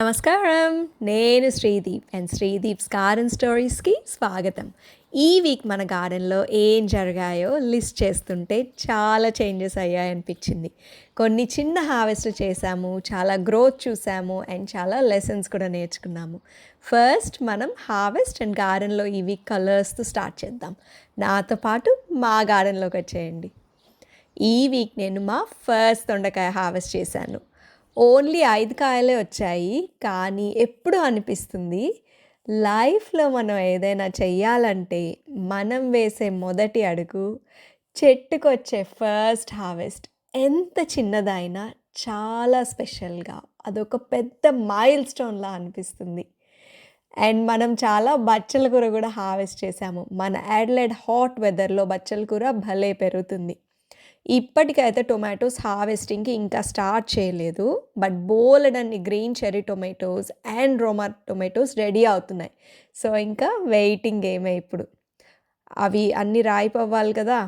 నమస్కారం. నేను Sreedeep and శ్రీదీప్స్ garden స్టోరీస్‌కి స్వాగతం. ఈ వీక్ మన గార్డెన్‌లో ఏం జరిగాయో లిస్ట్ చేస్తుంటే చాలా చేంజెస్ అయ్యాయనిపించింది. కొన్ని చిన్న హార్వెస్ట్‌లు చేశాము, చాలా గ్రోత్ చూసాము అండ్ చాలా లెసన్స్ కూడా నేర్చుకున్నాము. ఫస్ట్ మనం హార్వెస్ట్ అండ్ గార్డెన్‌లో ఈ వీక్ కలర్స్‌తో స్టార్ట్ చేద్దాం. నాతో పాటు మా గార్డెన్‌లోకి వచ్చేయండి. ఈ వీక్ నేను మా ఫస్ట్ దొండకాయ హార్వెస్ట్ చేశాను. ఓన్లీ 5 కాయలే వచ్చాయి. కానీ ఎప్పుడు అనిపిస్తుంది, లైఫ్‌లో మనం ఏదైనా చెయ్యాలంటే, మనం వేసే మొదటి అడుగు, చెట్టుకొచ్చే ఫస్ట్ హార్వెస్ట్ ఎంత చిన్నదైనా చాలా స్పెషల్‌గా, అదొక పెద్ద మైల్‌స్టోన్‌లా అనిపిస్తుంది. అండ్ మనం చాలా బచ్చల కూర కూడా హార్వెస్ట్ చేసాము. మన అడిలైడ్ హాట్ వెదర్‌లో బచ్చల కూర భలే పెరుగుతుంది. ఇప్పటికైతే టొమాటోస్ హార్వెస్టింగ్‌కి ఇంకా స్టార్ట్ చేయలేదు. బట్ బోలెడన్ని green cherry tomatoes and Roma tomatoes ready అవుతున్నాయి. సో, ఇంకా వెయిటింగ్ గేమే ఇప్పుడు. అవి అన్నీ రాయిపవ్వాలి కదా!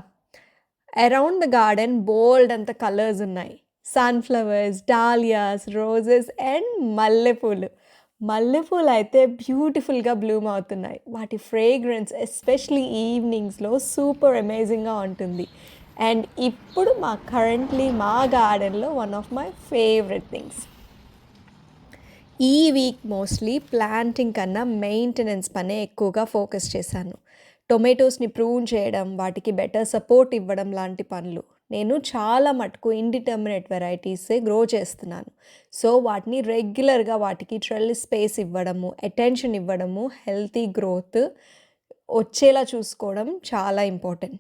అరౌండ్ ద గార్డెన్ బోలెడంత కలర్స్ ఉన్నాయి. సన్‌ఫ్లవర్స్, డాలియాస్, రోజెస్ అండ్ మల్లెపూలు. మల్లెపూలయితే బ్యూటిఫుల్‌గా బ్లూమ్ అవుతున్నాయి. వాటి ఫ్రేగ్రెన్స్ ఎస్పెషల్లీ ఈవినింగ్స్‌లో సూపర్ అమేజింగ్‌గా ఉంటుంది. అండ్ ఇప్పుడు కరెంట్‌లీ మా గార్డెన్‌లో one of my favourite things. ఈ వీక్ మోస్ట్‌లీ ప్లాంటింగ్ కన్నా మెయింటెనెన్స్ పనే ఎక్కువగా ఫోకస్ చేశాను. టొమాటోస్‌ని ప్రూన్ చేయడం, వాటికి బెటర్ సపోర్ట్ ఇవ్వడం లాంటి పనులు. నేను చాలా మటుకు ఇండిటర్మినేట్ వెరైటీసే గ్రో చేస్తున్నాను. సో, వాటిని రెగ్యులర్‌గా వాటికి ట్రెల్లిస్ స్పేస్ ఇవ్వడము, అటెన్షన్ ఇవ్వడము, హెల్తీ గ్రోత్ వచ్చేలా చూసుకోవడం చాలా ఇంపార్టెంట్.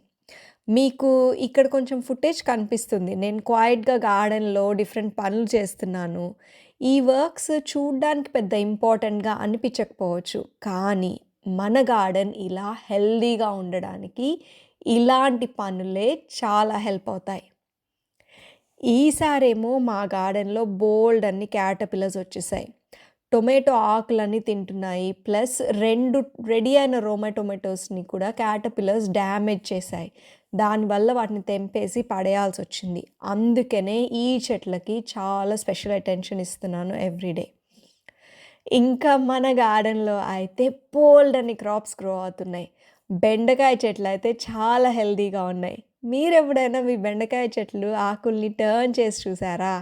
మీకు ఇక్కడ కొంచెం ఫుటేజ్ కనిపిస్తుంది. నేను క్వైట్‌గా గార్డెన్‌లో డిఫరెంట్ పనులు చేస్తున్నాను. ఈ వర్క్స్ చూడ్డానికి పెద్ద ఇంపార్టెంట్‌గా అనిపించకపోవచ్చు. కానీ మన గార్డెన్ ఇలా హెల్తీగా ఉండడానికి ఇలాంటి పనులే చాలా హెల్ప్ అవుతాయి. ఈసారేమో మా గార్డెన్‌లో బోలెడన్ని క్యాటర్‌పిల్లర్స్ వచ్చేసాయి. టొమాటో ఆకులన్నీ తింటున్నాయి. ప్లస్ 2 రెడీ అయిన రోమా టొమాటోస్‌ని కూడా క్యాటర్‌పిల్లర్స్ డ్యామేజ్ చేశాయి. దానివల్ల వాటిని తెంపేసి పడేయాల్సొచ్చింది. అందుకనే ఈ చెట్లకి చాలా స్పెషల్ అటెన్షన్ ఇస్తున్నాను ఎవ్రీడే. ఇంకా మన గార్డెన్‌లో అయితే బోలెడన్ని క్రాప్స్ గ్రో అవుతున్నాయి. బెండకాయ చెట్లయితే చాలా హెల్తీగా ఉన్నాయి. మీరెప్పుడైనా మీ బెండకాయ చెట్లు ఆకుల్ని టర్న్ చేసి చూసారా?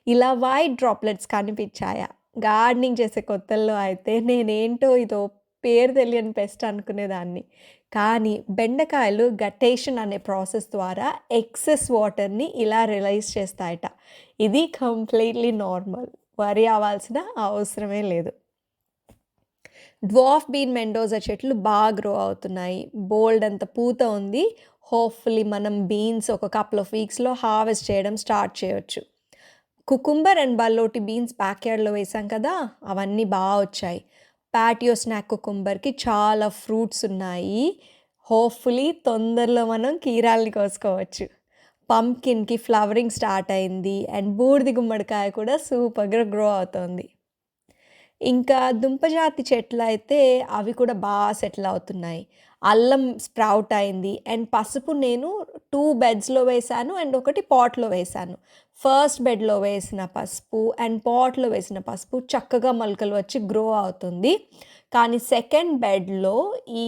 ఇలా వైట్ డ్రాప్లెట్స్ కనిపించాయా? గార్డెనింగ్ చేసే కొత్తల్లో అయితే నేనేంటో ఇదో పేరు తెలియని పెస్ట్ అనుకునేదాన్ని. కానీ బెండకాయలు గట్టేషన్ అనే ప్రాసెస్ ద్వారా ఎక్సెస్ వాటర్‌ని ఇలా రిలీజ్ చేస్తాయట. ఇది కంప్లీట్‌లీ నార్మల్. వరీ అవ్వాల్సిన అవసరమే లేదు. డ్వార్ఫ్ బీన్ మెండోజా చెట్లు బాగా గ్రో అవుతున్నాయి. బోలెడంత పూత ఉంది. హోప్‌ఫుల్లీ మనం బీన్స్ ఒక కపుల్ ఆఫ్ వీక్స్‌లో హార్వెస్ట్ చేయడం స్టార్ట్ చేయొచ్చు. కుకుంబర్ అండ్ బల్లోటి బీన్స్ బ్యాక్‌యార్డ్‌లో వేసాం కదా! అవన్నీ వచ్చాయి. పాటియో స్నాక్ కుకుంబర్‌కి చాలా ఫ్రూట్స్ ఉన్నాయి. హోప్‌ఫుల్లీ తొందరలో మనం కీరాల్ని కోసుకోవచ్చు. పంప్కిన్‌కి ఫ్లవరింగ్ స్టార్ట్ అయింది. అండ్ బూడిద గుమ్మడికాయ కూడా సూపర్‌గా గ్రో అవుతోంది. ఇంకా దుంపజాతి చెట్లయితే అవి కూడా సెటిల్ అవుతున్నాయి. అల్లం స్ప్రౌట్ అయింది. అండ్ పసుపు నేను 2 బెడ్స్‌లో వేశాను అండ్ ఒకటి పాట్‌లో వేశాను. ఫస్ట్ బెడ్‌లో వేసిన పసుపు అండ్ పాట్‌లో వేసిన పసుపు చక్కగా మొలకలు వచ్చి గ్రో అవుతుంది. కానీ సెకండ్ బెడ్‌లో ఈ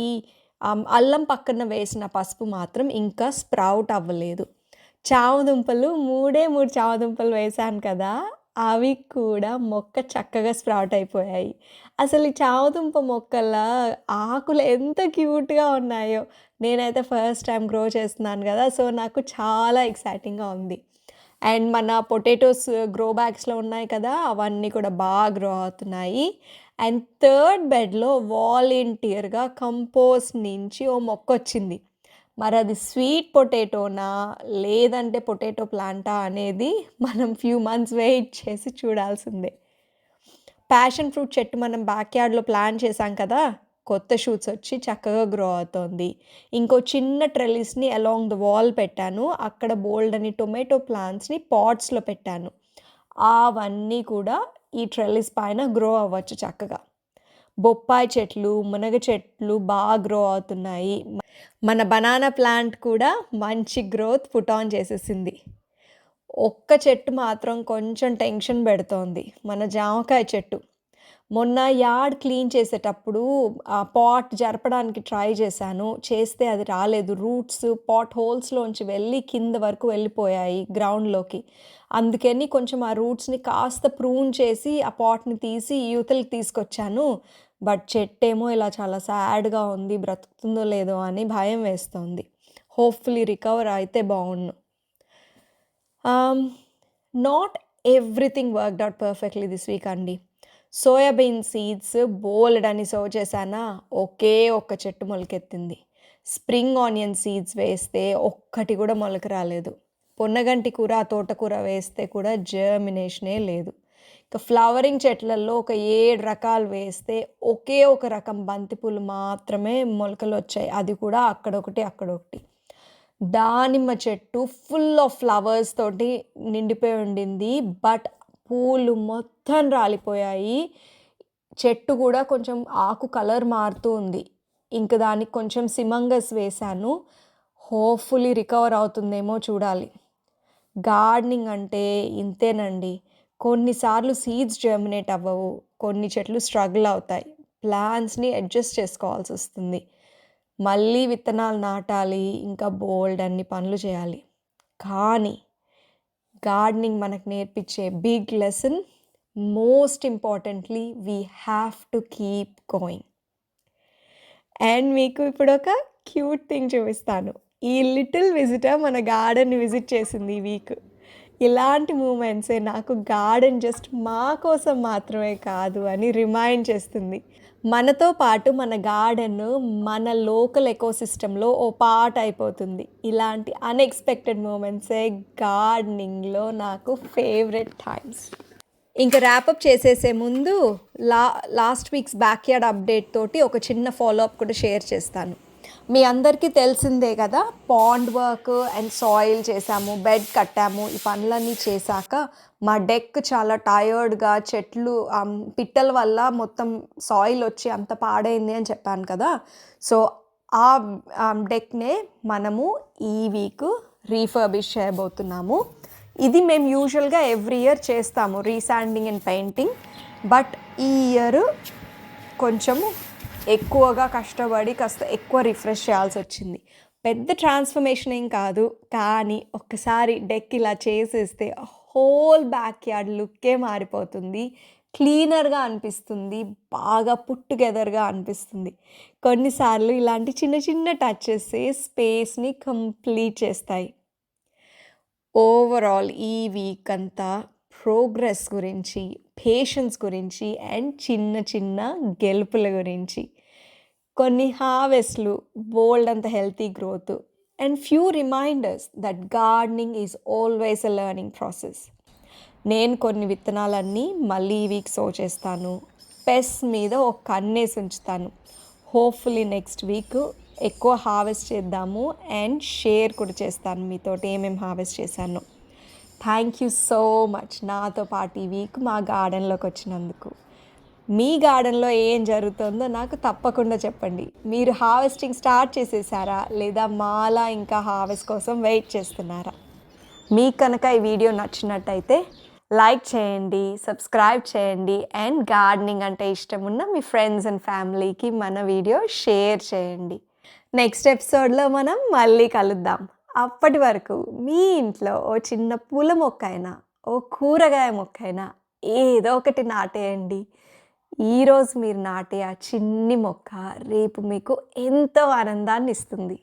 అల్లం పక్కన వేసిన పసుపు మాత్రం ఇంకా స్ప్రౌట్ అవ్వలేదు. చామదుంపలు 3 చామదుంపలు వేశాను కదా! అవి కూడా మొక్క చక్కగా స్ప్రౌట్ అయిపోయాయి. అసలు ఈ చామదుంప మొక్కల ఆకులు ఎంత క్యూట్‌గా ఉన్నాయో! నేనైతే ఫస్ట్ టైమ్ గ్రో చేస్తున్నాను గదా! సో, నాకు చాలా ఎక్సైటింగ్‌గా ఉంది. అండ్ మన పొటాటోస్ గ్రో బ్యాగ్స్‌లో ఉన్నాయి కదా! అవన్నీ కూడా గ్రో అవుతున్నాయి. అండ్ థర్డ్ బెడ్‌లో వాలంటీర్‌గా కంపోస్ట్ నుంచి ఓ మొక్కొచ్చింది. మరది స్వీట్ పొటాటోనా? లేదంటే పొటాటో ప్లాంటా అనేది మనం ఫ్యూ మంత్స్ వెయిట్ చేసి చూడాల్సిందే. ప్యాషన్ ఫ్రూట్ చెట్టు మనం బ్యాక్‌యార్డ్‌లో ప్లాంట్ చేశాం కదా! కొత్త షూట్స్ వచ్చి చక్కగా గ్రో అవుతోంది. ఇంకో చిన్న ట్రెల్లిస్‌ని అలాంగ్ ద వాల్ పెట్టాను. అక్కడ బోలెడన్ని టొమాటో ప్లాంట్స్‌ని పాట్స్‌లో పెట్టాను. అవన్నీ కూడా ఈ ట్రెల్లిస్ పైన గ్రో అవ్వచ్చు చక్కగా. బొప్పాయి చెట్లు, మునగ చెట్లు గ్రో అవుతున్నాయి. మన బనానా ప్లాంట్ కూడా మంచి గ్రోత్ పుట్ ఆన్ చేసేసింది. ఒక్క చెట్టు మాత్రం కొంచెం టెన్షన్ పెడుతోంది. మన జామకాయ చెట్టు. మొన్న యార్డ్ క్లీన్ చేసేటప్పుడు ఆ పాట్ జరపడానికి ట్రై చేశాను. చేస్తే అది రాలేదు. రూట్స్ పాట్ హోల్స్‌లోంచి వెళ్ళి కింద వరకు వెళ్ళిపోయాయి గ్రౌండ్‌లోకి. అందుకని కొంచెం ఆ రూట్స్‌ని కాస్త ప్రూన్ చేసి ఆ పాట్‌ని తీసి యువతలకి తీసుకొచ్చాను. బట్ చెట్టేమో ఇలా చాలా సాడ్‌గా ఉంది. బ్రతుకుతుందో లేదో అని భయం వేస్తోంది. హోప్‌ఫుల్లీ రికవర్ అయితే బావుండు. Not everything worked out perfectly this week అండి. సోయాబీన్ సీడ్స్ బోలెడన్ని సో చేశానా, ఒకే ఒక్క చెట్టు మొలకెత్తింది. స్ప్రింగ్ ఆనియన్ సీడ్స్ వేస్తే ఒక్కటి కూడా మొలక రాలేదు. పొన్నగంటి కూర, తోటకూర వేస్తే కూడా జర్మినేషనే లేదు. ఇక ఫ్లవరింగ్ చెట్లల్లో ఒక 7 రకాలు వేస్తే ఒకే ఒక రకం బంతిపూలు మాత్రమే మొలకలొచ్చాయి. అది కూడా అక్కడొకటి, అక్కడొకటి. దానిమ్మ చెట్టు ఫుల్ ఆఫ్ ఫ్లవర్స్ తోటి నిండిపోయి ఉండింది. బట్ పూలు మొత్తం రాలిపోయాయి. చెట్టు కూడా కొంచెం ఆకు కలర్ మారుతూ ఉంది. ఇంక దానికి కొంచెం సిమంగస్ వేశాను. హోప్‌ఫుల్లీ రికవర్ అవుతుందేమో చూడాలి. గార్డెనింగ్ అంటే ఇంతేనండి. కొన్నిసార్లు సీడ్స్ జర్మినేట్ అవ్వవు. కొన్ని చెట్లు స్ట్రగుల్ అవుతాయి. ప్లాంట్స్‌ని అడ్జస్ట్ చేసుకోవాల్సొస్తుంది. మళ్ళీ విత్తనాలు నాటాలి. ఇంకా బోలెడన్ని పనులు చేయాలి. కానీ గార్డెనింగ్ మనకు నేర్పించే big lesson, most importantly we have to keep going. And మీకు ఇప్పుడొక క్యూట్ థింగ్ చూపిస్తాను. ఈ లిటిల్ విజిటర్ మన గార్డెన్‌ని విజిట్ చేసింది ఈ వీక్. ఇలాంటి మూమెంట్సే నాకు గార్డెన్ జస్ట్ మా కోసం మాత్రమే కాదు అని రిమైండ్ చేస్తుంది. మనతో పాటు మన గార్డెన్ మన లోకల్ ఎకోసిస్టమ్‌లో ఓ పార్ట్ అయిపోతుంది. ఇలాంటి అన్‌ఎక్స్‌పెక్టెడ్ మూమెంట్సే గార్డెనింగ్‌లో నాకు ఫేవరెట్ టైమ్స్. ఇంక ర్యాపప్ చేసేసే ముందు లాస్ట్ వీక్స్ బ్యాక్‌యార్డ్ అప్డేట్ తోటి ఒక చిన్న ఫాలో అప్ కూడా షేర్ చేస్తాను. మీ అందరికీ తెలిసిందే కదా! పాండ్ వర్క్ అండ్ సాయిల్ చేశాము, బెడ్ కట్టాము. ఈ పనులన్నీ చేశాక మా డెక్ చాలా టయర్డ్‌గా చెట్లు పిట్టల వల్ల మొత్తం సాయిల్ వచ్చి అంత పాడైంది అని చెప్పాను కదా! సో, ఆ డెక్‌నే మనము ఈ వీక్ రీఫర్బిష్ చేయబోతున్నాము. ఇది మేము యూజువల్‌గా ఎవ్రీ ఇయర్ చేస్తాము రీసాండింగ్ అండ్ పెయింటింగ్. బట్ ఈ ఇయర్ కొంచెము ఎక్కువగా కష్టపడి కాస్త ఎక్కువ రిఫ్రెష్ చేయాల్సొచ్చింది. పెద్ద ట్రాన్స్‌ఫర్మేషన్ ఏం కాదు. కానీ ఒక్కసారి డెక్ ఇలా చేసేస్తే హోల్ బ్యాక్‌యార్డ్ లుక్కే మారిపోతుంది. క్లీనర్‌గా అనిపిస్తుంది. బాగా పుట్ టుగెదర్‌గా అనిపిస్తుంది. కొన్నిసార్లు ఇలాంటి చిన్న చిన్న టచెసే స్పేస్‌ని కంప్లీట్ చేస్తాయి. ఓవరాల్ ఈ వీక్ అంతా ప్రోగ్రెస్ గురించి, పేషెన్స్ గురించి అండ్ చిన్న చిన్న గెలుపుల గురించి, కొన్ని హార్వెస్ట్‌లు, బోలెడంత healthy growth and few reminders that gardening is always a learning process. నేను కొన్ని విత్తనాలన్నీ మళ్ళీ ఈ వీక్ సో చేస్తాను. పెస్ట్స్ మీద ఒక కన్నేసి ఉంచుతాను. హోప్‌ఫుల్లీ నెక్స్ట్ వీక్ ఎక్కువ హార్వెస్ట్ చేద్దాము అండ్ షేర్ కూడా చేస్తాను మీతోటి ఏమేమి హార్వెస్ట్ చేశానో. థ్యాంక్ యూ సో మచ్ నాతో పాటు ఈ వీక్ మా గార్డెన్లోకి వచ్చినందుకు. మీ గార్డెన్లో ఏం జరుగుతుందో నాకు తప్పకుండా చెప్పండి. మీరు హార్వెస్టింగ్ స్టార్ట్ చేసేసారా, లేదా మాలా ఇంకా హార్వెస్ట్ కోసం వెయిట్ చేస్తున్నారా? మీకు కనుక ఈ వీడియో నచ్చినట్టయితే లైక్ చేయండి, సబ్స్క్రైబ్ చేయండి అండ్ గార్డెనింగ్ అంటే ఇష్టం ఉన్న మీ ఫ్రెండ్స్ అండ్ ఫ్యామిలీకి మన వీడియో షేర్ చేయండి. నెక్స్ట్ ఎపిసోడ్లో మనం మళ్ళీ కలుద్దాం. అప్పటి వరకు మీ ఇంట్లో ఓ చిన్న పూల మొక్క అయినా, ఓ కూరగాయ మొక్క అయినా ఏదో ఒకటి నాటేయండి. ఈరోజు మీరు నాటే ఆ చిన్ని మొక్క రేపు మీకు ఎంతో ఆనందాన్ని ఇస్తుంది.